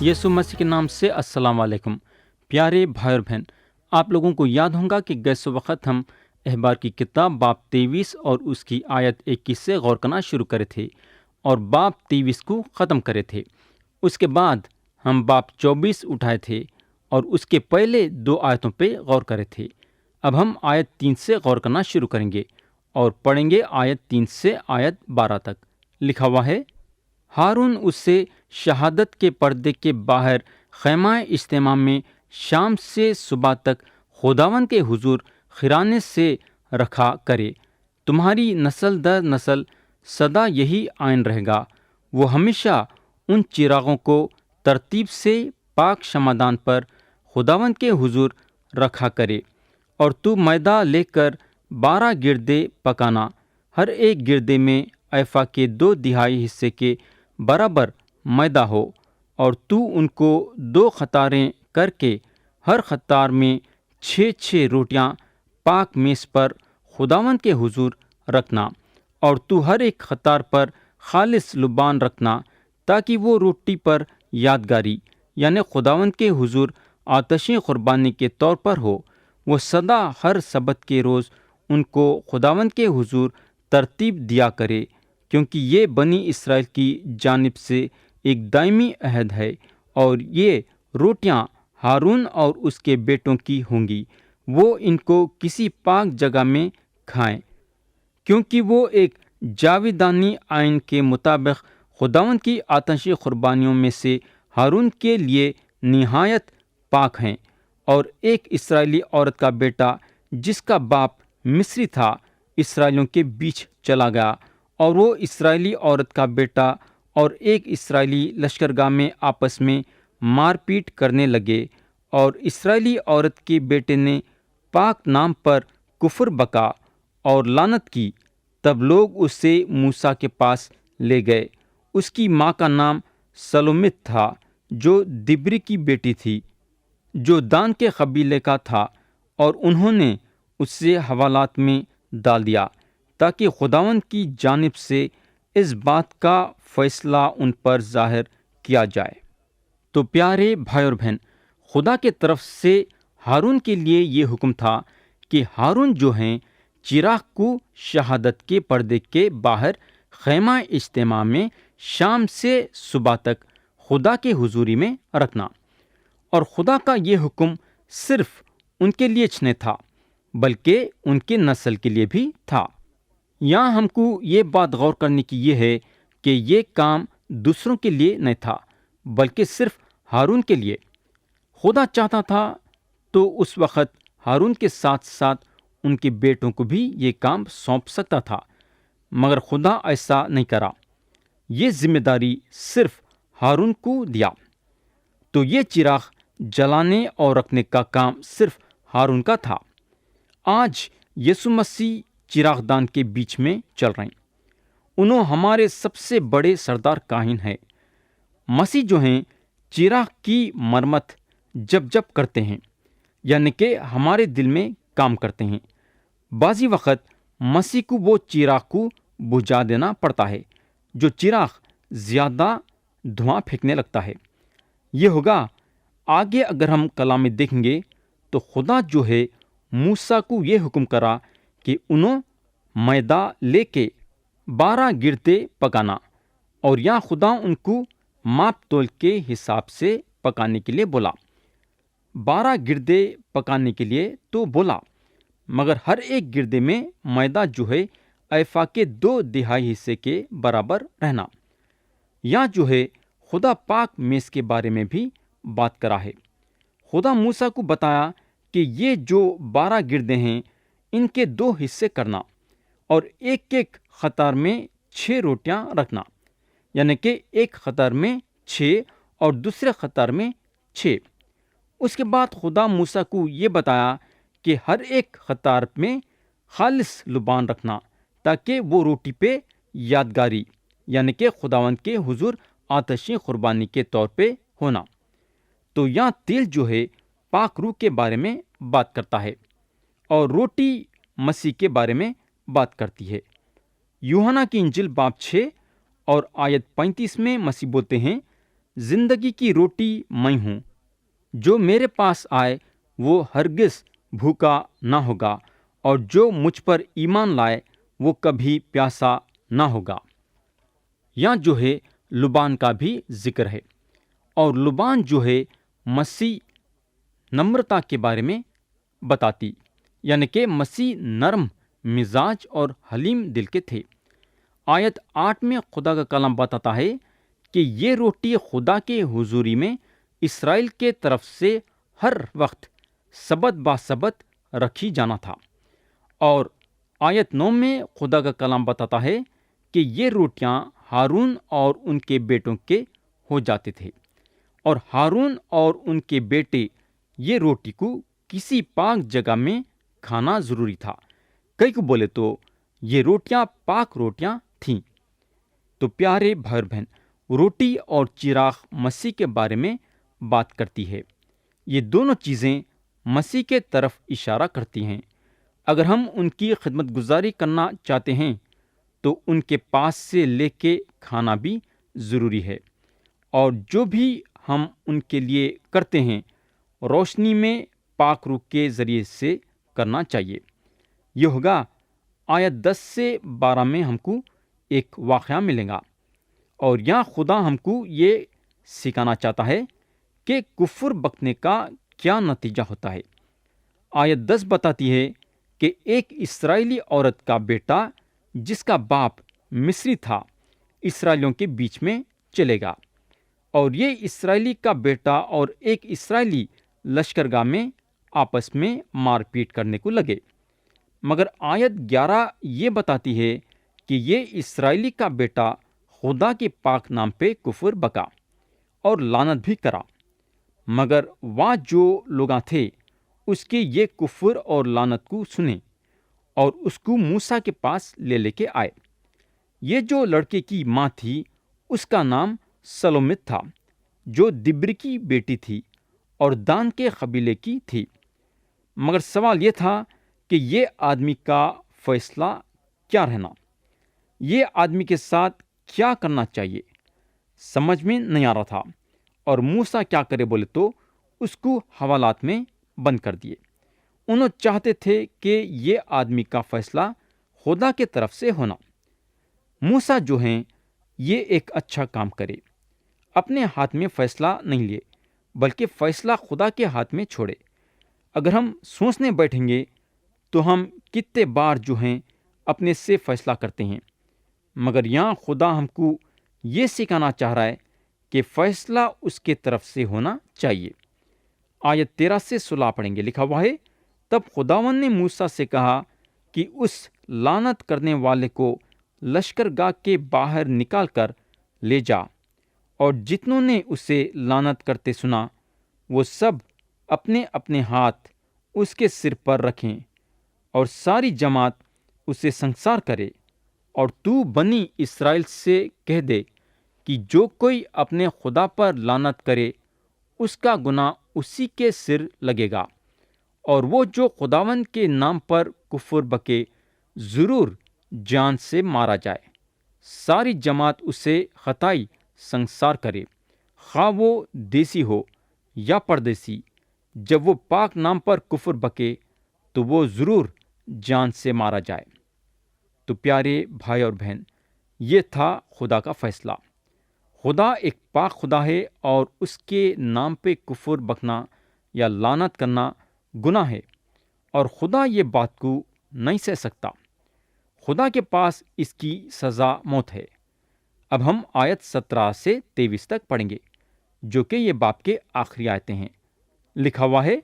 یسوع مسیح کے نام سے السلام علیکم پیارے بھائی اور بہن، آپ لوگوں کو یاد ہوگا کہ گزشتہ وقت ہم احبار کی کتاب باب 23 اور اس کی آیت 21 سے غور کرنا شروع کرے تھے اور باب 23 کو ختم کرے تھے۔ اس کے بعد ہم باب 24 اٹھائے تھے اور اس کے پہلے 2 آیتوں پہ غور کرے تھے۔ اب ہم آیت 3 سے غور کرنا شروع کریں گے اور پڑھیں گے آیت 3 سے آیت 12 تک۔ لکھا ہوا ہے، ہارون اس سے شہادت کے پردے کے باہر خیمہ اجتماع میں شام سے صبح تک خداوند کے حضور خرانے سے رکھا کرے۔ تمہاری نسل در نسل سدا یہی آئین رہے گا۔ وہ ہمیشہ ان چراغوں کو ترتیب سے پاک شمعدان پر خداوند کے حضور رکھا کرے، اور تو میدہ لے کر 12 گردے پکانا، ہر ایک گردے میں ایفا کے 2/3 حصے کے برابر میدہ ہو، اور تو ان کو 2 قطاریں کر کے ہر قطار میں 6 روٹیاں پاک میز پر خداوند کے حضور رکھنا، اور تو ہر ایک قطار پر خالص لبان رکھنا، تاکہ وہ روٹی پر یادگاری یعنی خداوند کے حضور آتشی قربانی کے طور پر ہو۔ وہ سدا ہر سبت کے روز ان کو خداوند کے حضور ترتیب دیا کرے، کیونکہ یہ بنی اسرائیل کی جانب سے ایک دائمی عہد ہے، اور یہ روٹیاں ہارون اور اس کے بیٹوں کی ہوں گی۔ وہ ان کو کسی پاک جگہ میں کھائیں، کیونکہ وہ ایک جاویدانی آئین کے مطابق خداوند کی آتشی قربانیوں میں سے ہارون کے لیے نہایت پاک ہیں۔ اور ایک اسرائیلی عورت کا بیٹا جس کا باپ مصری تھا اسرائیلیوں کے بیچ چلا گیا، اور وہ اسرائیلی عورت کا بیٹا اور ایک اسرائیلی لشکرگاہ میں آپس میں مار پیٹ کرنے لگے، اور اسرائیلی عورت کے بیٹے نے پاک نام پر کفر بکا اور لعنت کی۔ تب لوگ اسے موسیٰ کے پاس لے گئے۔ اس کی ماں کا نام سلومت تھا، جو دبری کی بیٹی تھی، جو دان کے قبیلے کا تھا، اور انہوں نے اسے حوالات میں ڈال دیا تاکہ خداوند کی جانب سے اس بات کا فیصلہ ان پر ظاہر کیا جائے۔ تو پیارے بھائی اور بہن، خدا کے طرف سے ہارون کے لیے یہ حکم تھا کہ ہارون جو ہیں چراغ کو شہادت کے پردے کے باہر خیمہ اجتماع میں شام سے صبح تک خدا کے حضوری میں رکھنا۔ اور خدا کا یہ حکم صرف ان کے لیے نہیں تھا، بلکہ ان کے نسل کے لیے بھی تھا۔ یہاں ہم کو یہ بات غور کرنے کی یہ ہے کہ یہ کام دوسروں کے لیے نہیں تھا، بلکہ صرف ہارون کے لیے۔ خدا چاہتا تھا تو اس وقت ہارون کے ساتھ ساتھ ان کے بیٹوں کو بھی یہ کام سونپ سکتا تھا، مگر خدا ایسا نہیں کرا۔ یہ ذمہ داری صرف ہارون کو دیا۔ تو یہ چراغ جلانے اور رکھنے کا کام صرف ہارون کا تھا۔ آج یسوع مسیح چراغ دان کے بیچ میں چل رہے ہیں۔ انہوں ہمارے سب سے بڑے سردار کاہن ہیں۔ مسیح جو ہیں چراغ کی مرمت جب کرتے ہیں، یعنی کہ ہمارے دل میں کام کرتے ہیں۔ بعضی وقت مسیح کو وہ چراغ کو بجھا دینا پڑتا ہے جو چراغ زیادہ دھواں پھینکنے لگتا ہے۔ یہ ہوگا آگے اگر ہم کلام میں دیکھیں گے تو خدا جو ہے موسیٰ کو یہ حکم کرا کہ انہوں میدہ لے کے 12 گردے پکانا، اور یہاں خدا ان کو ماپ تول کے حساب سے پکانے کے لیے بولا۔ 12 گردے پکانے کے لیے تو بولا، مگر ہر ایک گردے میں میدہ جو ہے ایفا کے 2/3 حصے کے برابر رہنا۔ یہاں جو ہے خدا پاک میز کے بارے میں بھی بات کرا ہے۔ خدا موسیٰ کو بتایا کہ یہ جو 12 گردے ہیں ان کے 2 حصے کرنا، اور ایک قطار میں 6 روٹیاں رکھنا، یعنی کہ ایک قطار میں 6 اور دوسرے قطار میں 6۔ اس کے بعد خدا موسیٰ کو یہ بتایا کہ ہر ایک قطار میں خالص لبان رکھنا، تاکہ وہ روٹی پہ یادگاری یعنی کہ خداوند کے حضور آتشی قربانی کے طور پہ ہونا۔ تو یہاں تیل جو ہے پاک روح کے بارے میں بات کرتا ہے، اور روٹی مسیح کے بارے میں بات کرتی ہے۔ یوحنا کی انجیل باب 6 اور آیت 35 میں مسیح بولتے ہیں، زندگی کی روٹی میں ہوں، جو میرے پاس آئے وہ ہرگز بھوکا نہ ہوگا، اور جو مجھ پر ایمان لائے وہ کبھی پیاسا نہ ہوگا۔ یہاں جو ہے لبان کا بھی ذکر ہے، اور لبان جو ہے مسیح نمرتا کے بارے میں بتاتی، یعنی کہ مسیح نرم مزاج اور حلیم دل کے تھے۔ آیت 8 میں خدا کا کلام بتاتا ہے کہ یہ روٹی خدا کے حضوری میں اسرائیل کے طرف سے ہر وقت سبت با سبت رکھی جانا تھا۔ اور آیت 9 میں خدا کا کلام بتاتا ہے کہ یہ روٹیاں ہارون اور ان کے بیٹوں کے ہو جاتے تھے، اور ہارون اور ان کے بیٹے یہ روٹی کو کسی پاک جگہ میں کھانا ضروری تھا۔ کئی کو بولے تو یہ روٹیاں پاک روٹیاں تھیں۔ تو پیارے بھائی اور بہن، روٹی اور چراغ مسیح کے بارے میں بات کرتی ہے۔ یہ دونوں چیزیں مسیح کے طرف اشارہ کرتی ہیں۔ اگر ہم ان کی خدمت گزاری کرنا چاہتے ہیں تو ان کے پاس سے لے کے کھانا بھی ضروری ہے، اور جو بھی ہم ان کے لیے کرتے ہیں روشنی میں پاک روح کے ذریعے سے کرنا چاہیے۔ یہ ہوگا آیت 10 سے 12 میں ہم کو ایک واقعہ ملے گا، اور یہاں خدا ہم کو یہ سکھانا چاہتا ہے کہ کفر بکنے کا کیا نتیجہ ہوتا ہے۔ آیت 10 بتاتی ہے کہ ایک اسرائیلی عورت کا بیٹا جس کا باپ مصری تھا اسرائیلیوں کے بیچ میں چلے گا، اور یہ اسرائیلی کا بیٹا اور ایک اسرائیلی لشکرگاہ میں آپس میں مار پیٹ کرنے کو لگے۔ مگر آیت 11 یہ بتاتی ہے کہ یہ اسرائیلی کا بیٹا خدا کے پاک نام پہ کفر بکا اور لعنت بھی کرا، مگر وہاں جو لوگاں تھے اس کے یہ کفر اور لعنت کو سنے اور اس کو موسیٰ کے پاس لے کے آئے۔ یہ جو لڑکے کی ماں تھی اس کا نام سلومت تھا، جو دبر کی بیٹی تھی اور دان کے قبیلے کی تھی۔ مگر سوال یہ تھا کہ یہ آدمی کا فیصلہ کیا رہنا، یہ آدمی کے ساتھ کیا کرنا چاہیے، سمجھ میں نہیں آ رہا تھا، اور موسیٰ کیا کرے بولے تو اس کو حوالات میں بند کر دیے۔ انہوں چاہتے تھے کہ یہ آدمی کا فیصلہ خدا کے طرف سے ہونا۔ موسیٰ جو ہیں یہ ایک اچھا کام کرے، اپنے ہاتھ میں فیصلہ نہیں لیے بلکہ فیصلہ خدا کے ہاتھ میں چھوڑے۔ اگر ہم سوچنے بیٹھیں گے تو ہم کتنے بار جو ہیں اپنے سے فیصلہ کرتے ہیں، مگر یہاں خدا ہم کو یہ سکھانا چاہ رہا ہے کہ فیصلہ اس کے طرف سے ہونا چاہیے۔ آیت 13 سے 16 پڑھیں گے، لکھا ہوا ہے، تب خداوند نے موسیٰ سے کہا کہ اس لعنت کرنے والے کو لشکرگاہ کے باہر نکال کر لے جا، اور جتنوں نے اسے لعنت کرتے سنا وہ سب اپنے اپنے ہاتھ اس کے سر پر رکھیں، اور ساری جماعت اسے سنسار کرے۔ اور تو بنی اسرائیل سے کہہ دے کہ جو کوئی اپنے خدا پر لعنت کرے اس کا گناہ اسی کے سر لگے گا، اور وہ جو خداوند کے نام پر کفر بکے ضرور جان سے مارا جائے۔ ساری جماعت اسے خطائی سنسار کرے، خواہ وہ دیسی ہو یا پردیسی۔ جب وہ پاک نام پر کفر بکے تو وہ ضرور جان سے مارا جائے۔ تو پیارے بھائی اور بہن، یہ تھا خدا کا فیصلہ۔ خدا ایک پاک خدا ہے، اور اس کے نام پہ کفر بکنا یا لعنت کرنا گناہ ہے، اور خدا یہ بات کو نہیں سہ سکتا۔ خدا کے پاس اس کی سزا موت ہے۔ اب ہم آیت 17 سے 23 تک پڑھیں گے، جو کہ یہ باب کے آخری آیتیں ہیں۔ لکھا ہوا ہے،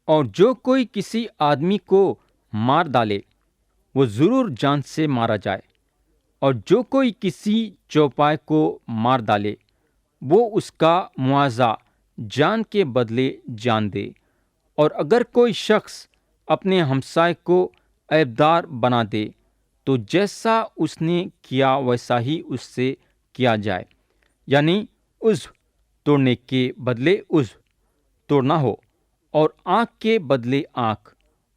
اور جو کوئی کسی آدمی کو مار ڈالے وہ ضرور جان سے مارا جائے، اور جو کوئی کسی چوپائے کو مار ڈالے وہ اس کا معاوضہ جان کے بدلے جان دے۔ اور اگر کوئی شخص اپنے ہمسائے کو عیبدار بنا دے تو جیسا اس نے کیا ویسا ہی اس سے کیا جائے، یعنی عضو توڑنے کے بدلے عضو توڑنا ہو، اور آنکھ کے بدلے آنکھ،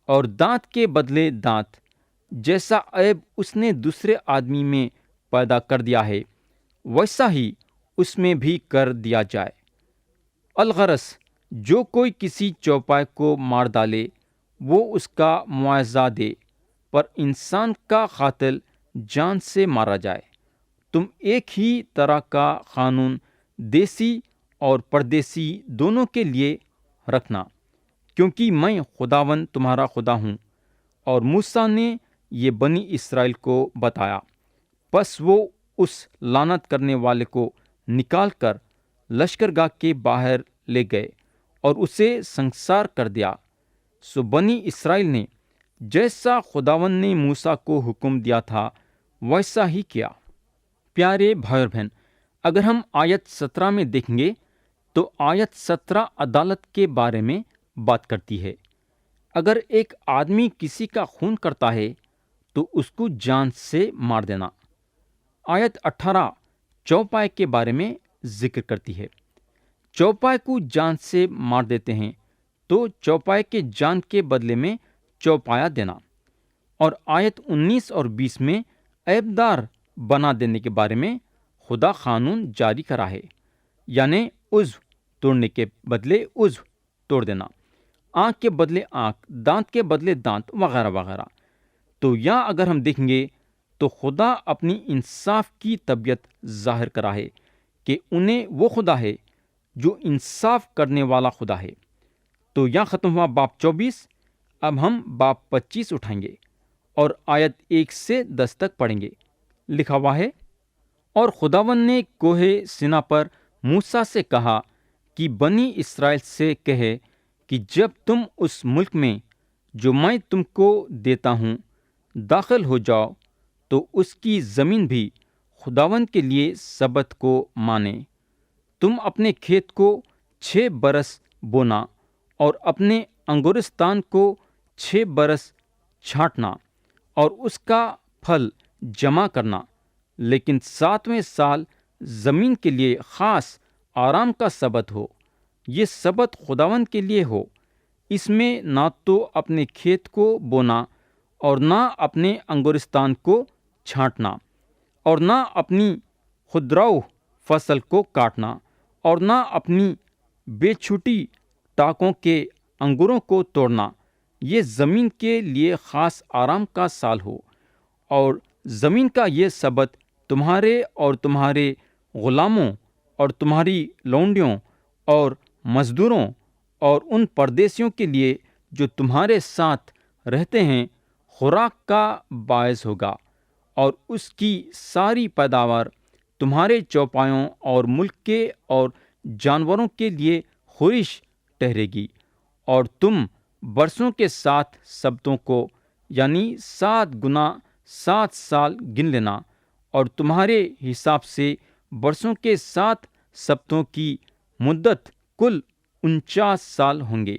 اور دانت کے بدلے دانت۔ جیسا عیب اس نے دوسرے آدمی میں پیدا کر دیا ہے ویسا ہی اس میں بھی کر دیا جائے۔ الغرض جو کوئی کسی چوپائے کو مار ڈالے وہ اس کا معاوضہ دے، پر انسان کا قاتل جان سے مارا جائے۔ تم ایک ہی طرح کا قانون دیسی اور پردیسی دونوں کے لیے رکھنا، کیونکہ میں خداوند تمہارا خدا ہوں۔ اور موسیٰ نے یہ بنی اسرائیل کو بتایا۔ پس وہ اس لعنت کرنے والے کو نکال کر لشکرگاہ کے باہر لے گئے اور اسے سنگسار کر دیا۔ سو بنی اسرائیل نے جیسا خداوند نے موسیٰ کو حکم دیا تھا ویسا ہی کیا۔ پیارے بھائی اور بہن، اگر ہم آیت 17 میں دیکھیں گے تو آیت 17 عدالت کے بارے میں بات کرتی ہے۔ اگر ایک آدمی کسی کا خون کرتا ہے تو اس کو جان سے مار دینا۔ آیت 18 چوپائے کے بارے میں ذکر کرتی ہے۔ چوپائے کو جان سے مار دیتے ہیں تو چوپائے کے جان کے بدلے میں چوپایا دینا۔ اور آیت 19 اور 20 میں عیبدار بنا دینے کے بارے میں خدا قانون جاری کرا ہے، یعنی عضو توڑنے کے بدلے عضو توڑ دینا، آنکھ کے بدلے آنکھ، دانت کے بدلے دانت، وغیرہ وغیرہ۔ تو یہاں اگر ہم دیکھیں گے تو خدا اپنی انصاف کی طبیعت ظاہر کرا ہے کہ انہیں وہ خدا ہے جو انصاف کرنے والا خدا ہے۔ تو یہاں ختم ہوا باب 24۔ اب ہم باب 25 اٹھائیں گے اور آیت 1 سے 10 تک پڑھیں گے۔ لکھا ہوا ہے، اور خداوند نے کوہ سینا پر موسیٰ سے کہا کہ بنی اسرائیل سے کہے کہ جب تم اس ملک میں جو میں تم کو دیتا ہوں داخل ہو جاؤ تو اس کی زمین بھی خداوند کے لیے سبت کو مانے۔ تم اپنے کھیت کو 6 برس بونا اور اپنے انگورستان کو 6 برس چھانٹنا اور اس کا پھل جمع کرنا، لیکن 7ویں سال زمین کے لیے خاص آرام کا سبت ہو۔ یہ سبت خداوند کے لیے ہو، اس میں نہ تو اپنے کھیت کو بونا اور نہ اپنے انگورستان کو چھانٹنا اور نہ اپنی خضرو فصل کو کاٹنا اور نہ اپنی بے چھوٹی ٹاکوں کے انگوروں کو توڑنا۔ یہ زمین کے لیے خاص آرام کا سال ہو، اور زمین کا یہ سبت تمہارے اور تمہارے غلاموں اور تمہاری لونڈیوں اور مزدوروں اور ان پردیسیوں کے لیے جو تمہارے ساتھ رہتے ہیں خوراک کا باعث ہوگا، اور اس کی ساری پیداوار تمہارے چوپایوں اور ملک کے اور جانوروں کے لیے خورش ٹھہرے گی۔ اور تم برسوں کے 7 سبتوں کو یعنی 7 گنا 7 سال گن لینا، اور تمہارے حساب سے برسوں کے 7 سبتوں کی مدت کل 49 سال ہوں گے۔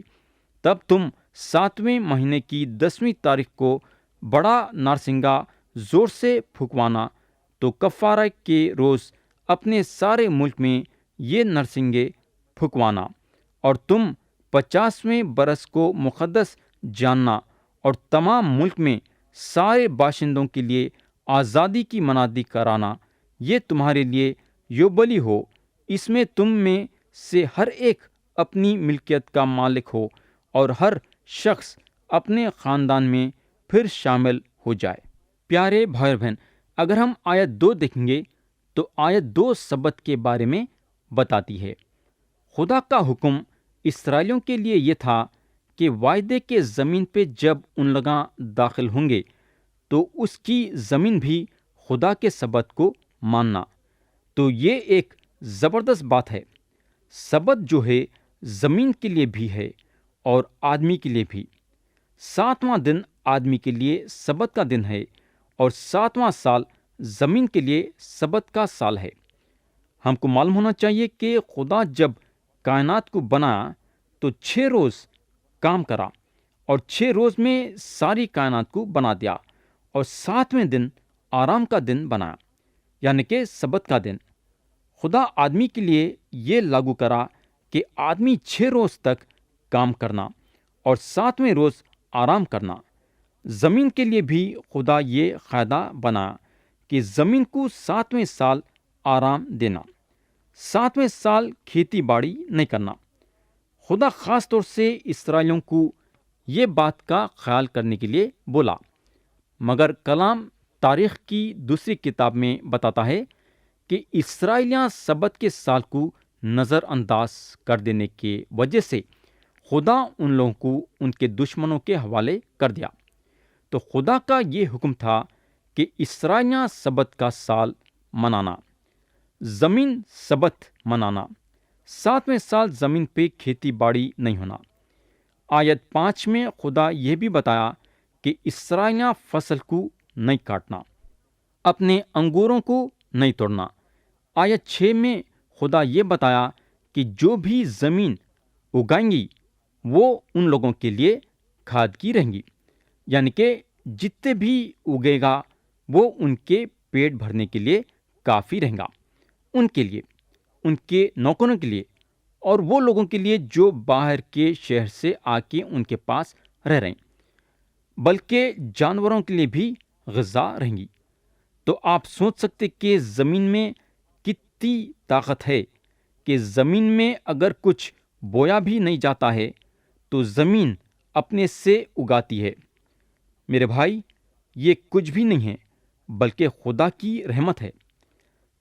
تب تم 7ویں مہینے کی 10ویں تاریخ کو بڑا نارسنگا زور سے پھونکوانا، تو کفارہ کے روز اپنے سارے ملک میں یہ نرسنگے پھونکوانا۔ اور تم 50ویں برس کو مقدس جاننا اور تمام ملک میں سارے باشندوں کے لیے آزادی کی منادی کرانا۔ یہ تمہارے لیے یوبلی ہو، اس میں تم میں سے ہر ایک اپنی ملکیت کا مالک ہو، اور ہر شخص اپنے خاندان میں پھر شامل ہو جائے۔ پیارے بھائی اور بہن، اگر ہم آیت 2 دیکھیں گے تو آیت 2 سبت کے بارے میں بتاتی ہے۔ خدا کا حکم اسرائیلیوں کے لیے یہ تھا کہ وعدے کے زمین پہ جب ان لوگاں داخل ہوں گے تو اس کی زمین بھی خدا کے سبت کو ماننا۔ تو یہ ایک زبردست بات ہے۔ سبت جو ہے زمین کے لیے بھی ہے اور آدمی کے لیے بھی۔ 7واں دن آدمی کے لیے سبت کا دن ہے، اور 7واں سال زمین کے لیے سبت کا سال ہے۔ ہم کو معلوم ہونا چاہیے کہ خدا جب کائنات کو بنایا تو 6 روز کام کرا، اور 6 روز میں ساری کائنات کو بنا دیا، اور 7ویں دن آرام کا دن بنایا، یعنی کہ سبت کا دن۔ خدا آدمی کے لیے یہ لاگو کرا کہ آدمی 6 روز تک کام کرنا اور 7ویں روز آرام کرنا۔ زمین کے لیے بھی خدا یہ قاعدہ بنایا کہ زمین کو 7ویں سال آرام دینا۔ 7ویں سال کھیتی باڑی نہیں کرنا۔ خدا خاص طور سے اسرائیلیوں کو یہ بات کا خیال کرنے کے لیے بولا، مگر کلام تاریخ کی دوسری کتاب میں بتاتا ہے کہ اسرائیلیاں سبت کے سال کو نظر انداز کر دینے کی وجہ سے خدا ان لوگوں کو ان کے دشمنوں کے حوالے کر دیا۔ تو خدا کا یہ حکم تھا کہ اسرائیلیاں سبت کا سال منانا، زمین سبت منانا، 7ویں سال زمین پہ کھیتی باڑی نہیں ہونا۔ آیت 5 میں خدا یہ بھی بتایا کہ اسرائیلیاں فصل کو نہیں کاٹنا، اپنے انگوروں کو نہیں توڑنا۔ آیت 6 میں خدا یہ بتایا کہ جو بھی زمین اگائیں گی وہ ان لوگوں کے لیے کھاد کی رہیں گی، یعنی کہ جتنے بھی اگے گا وہ ان کے پیٹ بھرنے کے لیے کافی رہیں گا، ان کے لیے، ان کے نوکروں کے لیے، اور وہ لوگوں کے لیے جو باہر کے شہر سے آ کے ان کے پاس رہ رہے ہیں، بلکہ جانوروں کے لیے بھی غذا رہیں گی۔ تو آپ سوچ سکتے کہ زمین میں کتنی طاقت ہے کہ زمین میں اگر کچھ بویا بھی نہیں جاتا ہے تو زمین اپنے سے اگاتی ہے۔ میرے بھائی، یہ کچھ بھی نہیں ہے بلکہ خدا کی رحمت ہے۔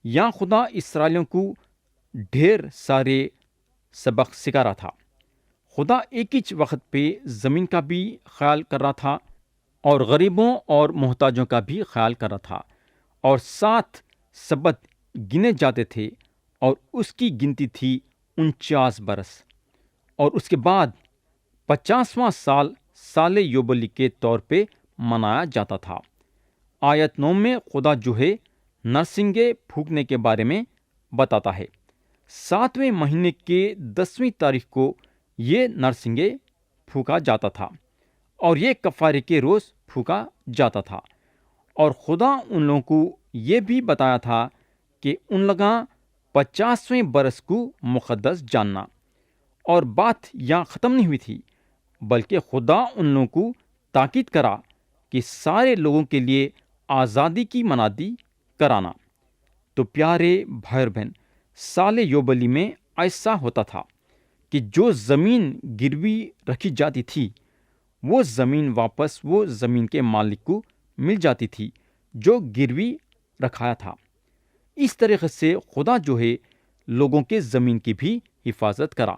یہاں خدا اسرائیلیوں کو ڈھیر سارے سبق سکھا رہا تھا۔ خدا ایک ہی وقت پہ زمین کا بھی خیال کر رہا تھا اور غریبوں اور محتاجوں کا بھی خیال کر رہا تھا، اور 7 سبت گنے جاتے تھے اور اس کی گنتی تھی 49 برس، اور اس کے بعد 50واں سال سال یوبلی کے طور پہ منایا جاتا تھا۔ آیت 9 میں خدا جو ہے نرسنگے پھونکنے کے بارے میں بتاتا ہے۔ 7ویں مہینے کے 10ویں تاریخ کو یہ نرسنگے پھونکا جاتا تھا، اور یہ کفارے کے روز پھونکا جاتا تھا۔ اور خدا ان لوگوں کو یہ بھی بتایا تھا کہ ان لوگاں 50ویں برس کو مقدس جاننا۔ اور بات یہاں ختم نہیں ہوئی تھی، بلکہ خدا ان لوگوں کو تاکید کرا کہ سارے لوگوں کے لیے آزادی کی منادی کرانا۔ تو پیارے بھائی اور بہن، سال یوبلی میں ایسا ہوتا تھا کہ جو زمین گروی رکھی جاتی تھی وہ زمین واپس وہ زمین کے مالک کو مل جاتی تھی جو گروی رکھایا تھا۔ اس طریقے سے خدا جو ہے لوگوں کے زمین کی بھی حفاظت کرا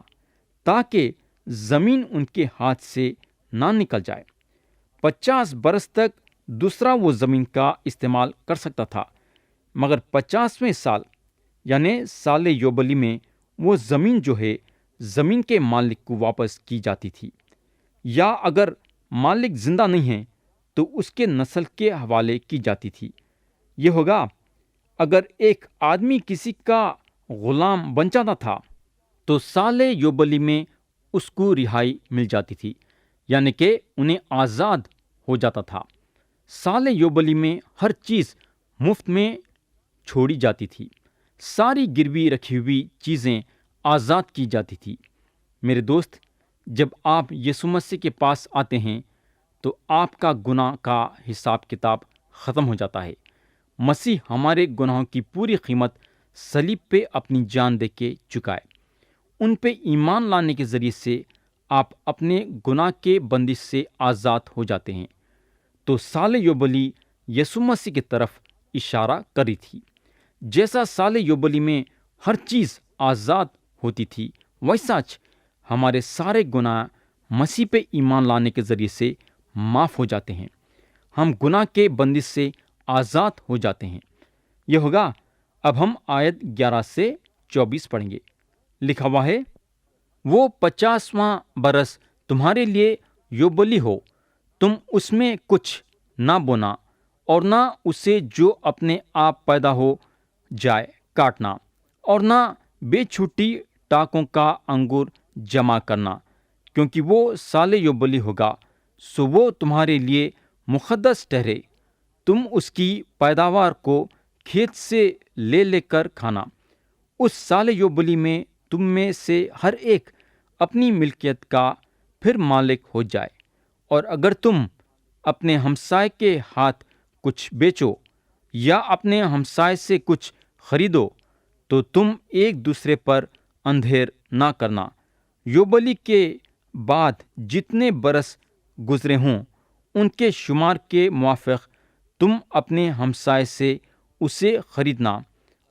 تاکہ زمین ان کے ہاتھ سے نہ نکل جائے۔ 50 برس تک دوسرا وہ زمین کا استعمال کر سکتا تھا، مگر 50ویں سال یعنی سال یوبلی میں وہ زمین جو ہے زمین کے مالک کو واپس کی جاتی تھی، یا اگر مالک زندہ نہیں ہے تو اس کے نسل کے حوالے کی جاتی تھی۔ یہ ہوگا اگر ایک آدمی کسی کا غلام بن جاتا تھا تو سال یوبلی میں اس کو رہائی مل جاتی تھی، یعنی کہ انہیں آزاد ہو جاتا تھا۔ سال یوبلی میں ہر چیز مفت میں چھوڑی جاتی تھی، ساری گروی رکھی ہوئی چیزیں آزاد کی جاتی تھی۔ میرے دوست، جب آپ یسوع مسیح کے پاس آتے ہیں تو آپ کا گناہ کا حساب کتاب ختم ہو جاتا ہے۔ مسیح ہمارے گناہوں کی پوری قیمت صلیب پہ اپنی جان دے کے چکائے۔ ان پہ ایمان لانے کے ذریعے سے آپ اپنے گناہ کے بندش سے آزاد ہو جاتے ہیں۔ تو سال یوبلی یسوع مسیح کی طرف اشارہ کری تھی۔ جیسا سال یوبلی میں ہر چیز آزاد ہوتی تھی، ویسا ہمارے سارے گناہ مسیح پہ ایمان لانے کے ذریعے سے معاف ہو جاتے ہیں۔ ہم گناہ کے بندش سے آزاد ہو جاتے ہیں۔ یہ ہوگا اب ہم آیت 11 سے 24 پڑھیں گے۔ لکھا ہوا ہے، وہ 50واں برس تمہارے لیے یوبلی ہو، تم اس میں کچھ نہ بونا اور نہ اسے جو اپنے آپ پیدا ہو جائے کاٹنا، اور نہ بے چھوٹی ٹاکوں کا انگور جمع کرنا، کیونکہ وہ سال یوبلی ہوگا، سو وہ تمہارے لیے مقدس ٹھہرے۔ تم اس کی پیداوار کو کھیت سے لے کر کھانا۔ اس سال یوبلی میں تم میں سے ہر ایک اپنی ملکیت کا پھر مالک ہو جائے، اور اگر تم اپنے ہمسائے کے ہاتھ کچھ بیچو یا اپنے ہمسائے سے کچھ خریدو تو تم ایک دوسرے پر اندھیر نہ کرنا۔ یوبلی کے بعد جتنے برس گزرے ہوں ان کے شمار کے موافق تم اپنے ہمسائے سے اسے خریدنا،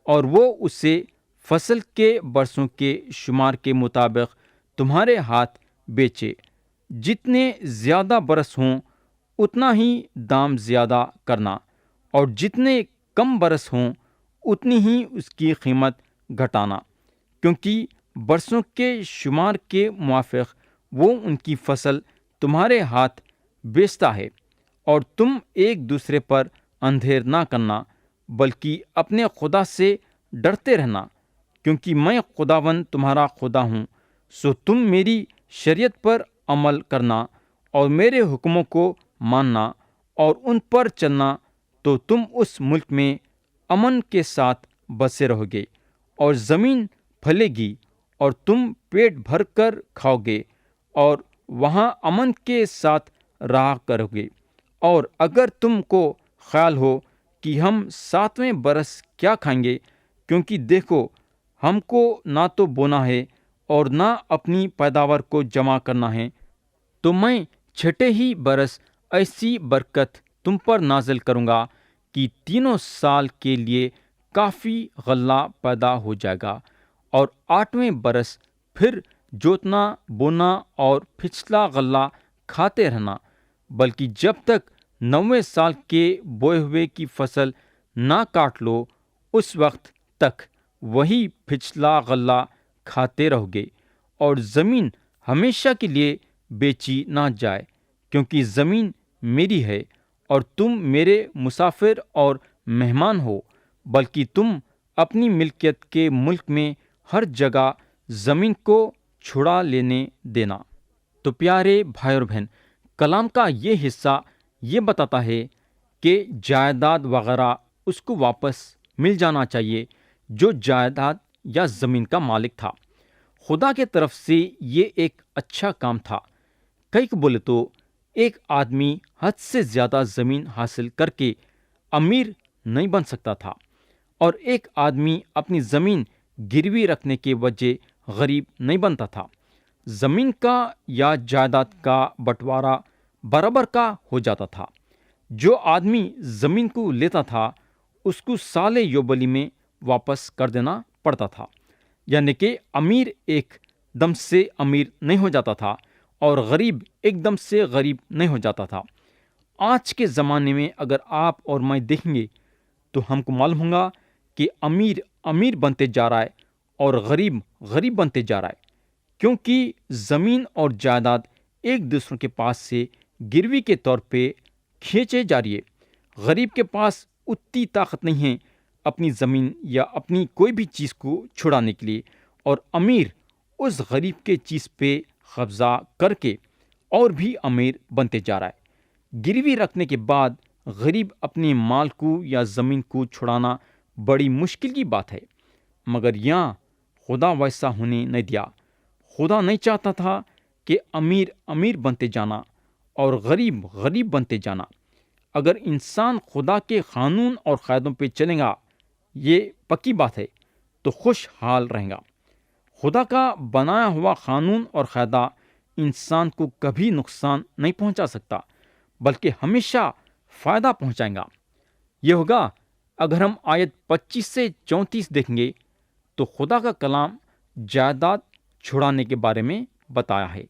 اور وہ اسے فصل کے برسوں کے شمار کے مطابق تمہارے ہاتھ بیچے۔ جتنے زیادہ برس ہوں اتنا ہی دام زیادہ کرنا، اور جتنے کم برس ہوں اتنی ہی اس کی قیمت گھٹانا، کیونکہ برسوں کے شمار کے موافق وہ ان کی فصل تمہارے ہاتھ بیچتا ہے۔ اور تم ایک دوسرے پر اندھیر نہ کرنا، بلکہ اپنے خدا سے ڈرتے رہنا، کیونکہ میں خداوند تمہارا خدا ہوں۔ سو تم میری شریعت پر عمل کرنا اور میرے حکموں کو ماننا اور ان پر چلنا، تو تم اس ملک میں امن کے ساتھ بسے رہو گے، اور زمین پھلے گی اور تم پیٹ بھر کر کھاؤ گے اور وہاں امن کے ساتھ رہا کرو گے۔ اور اگر تم کو خیال ہو کہ ہم 7ویں برس کیا کھائیں گے، کیونکہ دیکھو ہم کو نہ تو بونا ہے اور نہ اپنی پیداوار کو جمع کرنا ہے، تو میں 6 ہی برس ایسی برکت تم پر نازل کروں گا کہ 3 سال کے لیے کافی غلہ پیدا ہو جائے گا، اور 8ویں برس پھر جوتنا بونا اور پچھلا غلہ کھاتے رہنا، بلکہ جب تک 9ویں سال کے بوئے ہوئے کی فصل نہ کاٹ لو اس وقت تک وہی پچھلا غلہ کھاتے رہو گے، اور زمین ہمیشہ کے لیے بیچی نہ جائے، کیونکہ زمین میری ہے اور تم میرے مسافر اور مہمان ہو، بلکہ تم اپنی ملکیت کے ملک میں ہر جگہ زمین کو چھڑا لینے دینا۔ تو پیارے بھائی اور بہن، کلام کا یہ حصہ یہ بتاتا ہے کہ جائیداد وغیرہ اس کو واپس مل جانا چاہیے جو جائیداد یا زمین کا مالک تھا۔ خدا کے طرف سے یہ ایک اچھا کام تھا۔ کئی کو بولے تو ایک آدمی حد سے زیادہ زمین حاصل کر کے امیر نہیں بن سکتا تھا، اور ایک آدمی اپنی زمین گروی رکھنے کے وجہ غریب نہیں بنتا تھا۔ زمین کا یا جائیداد کا بٹوارا برابر کا ہو جاتا تھا۔ جو آدمی زمین کو لیتا تھا اس کو سال یوبلی میں واپس کر دینا پڑتا تھا، یعنی کہ امیر ایک دم سے امیر نہیں ہو جاتا تھا اور غریب ایک دم سے غریب نہیں ہو جاتا تھا۔ آج کے زمانے میں اگر آپ اور میں دیکھیں گے تو ہم کو معلوم ہوگا کہ امیر امیر بنتے جا رہا ہے اور غریب غریب بنتے جا رہا ہے، کیونکہ زمین اور جائیداد ایک دوسرے کے پاس سے گروی کے طور پہ کھینچے جا رہی ہے۔ غریب کے پاس اتنی طاقت نہیں ہے اپنی زمین یا اپنی کوئی بھی چیز کو چھڑانے کے لیے، اور امیر اس غریب کے چیز پہ قبضہ کر کے اور بھی امیر بنتے جا رہا ہے۔ گروی رکھنے کے بعد غریب اپنے مال کو یا زمین کو چھڑانا بڑی مشکل کی بات ہے، مگر یہاں خدا ویسا ہونے نہیں دیا۔ خدا نہیں چاہتا تھا کہ امیر امیر بنتے جانا اور غریب غریب بنتے جانا۔ اگر انسان خدا کے قانون اور قاعدوں پہ چلے گا، یہ پکی بات ہے، تو خوشحال رہے گا۔ خدا کا بنایا ہوا قانون اور قاعدہ انسان کو کبھی نقصان نہیں پہنچا سکتا، بلکہ ہمیشہ فائدہ پہنچائے گا۔ یہ ہوگا اگر ہم آیت 25 سے 34 دیکھیں گے تو خدا کا کلام جائیداد چھڑانے کے بارے میں بتایا ہے،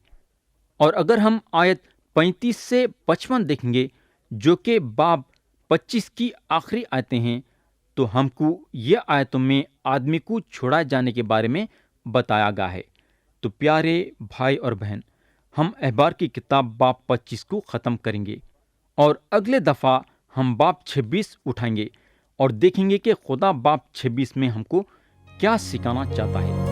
اور اگر ہم آیت 35 سے 55 دیکھیں گے جو کہ باب 25 کی آخری آیتیں ہیں، تو ہم کو یہ آیتوں میں آدمی کو چھڑائے جانے کے بارے میں بتایا گیا ہے۔ تو پیارے بھائی اور بہن، ہم احبار کی کتاب باب 25 کو ختم کریں گے، اور اگلے دفعہ ہم باب 26 اٹھائیں گے اور دیکھیں گے کہ خدا باب 26 میں ہم کو کیا سکھانا چاہتا ہے۔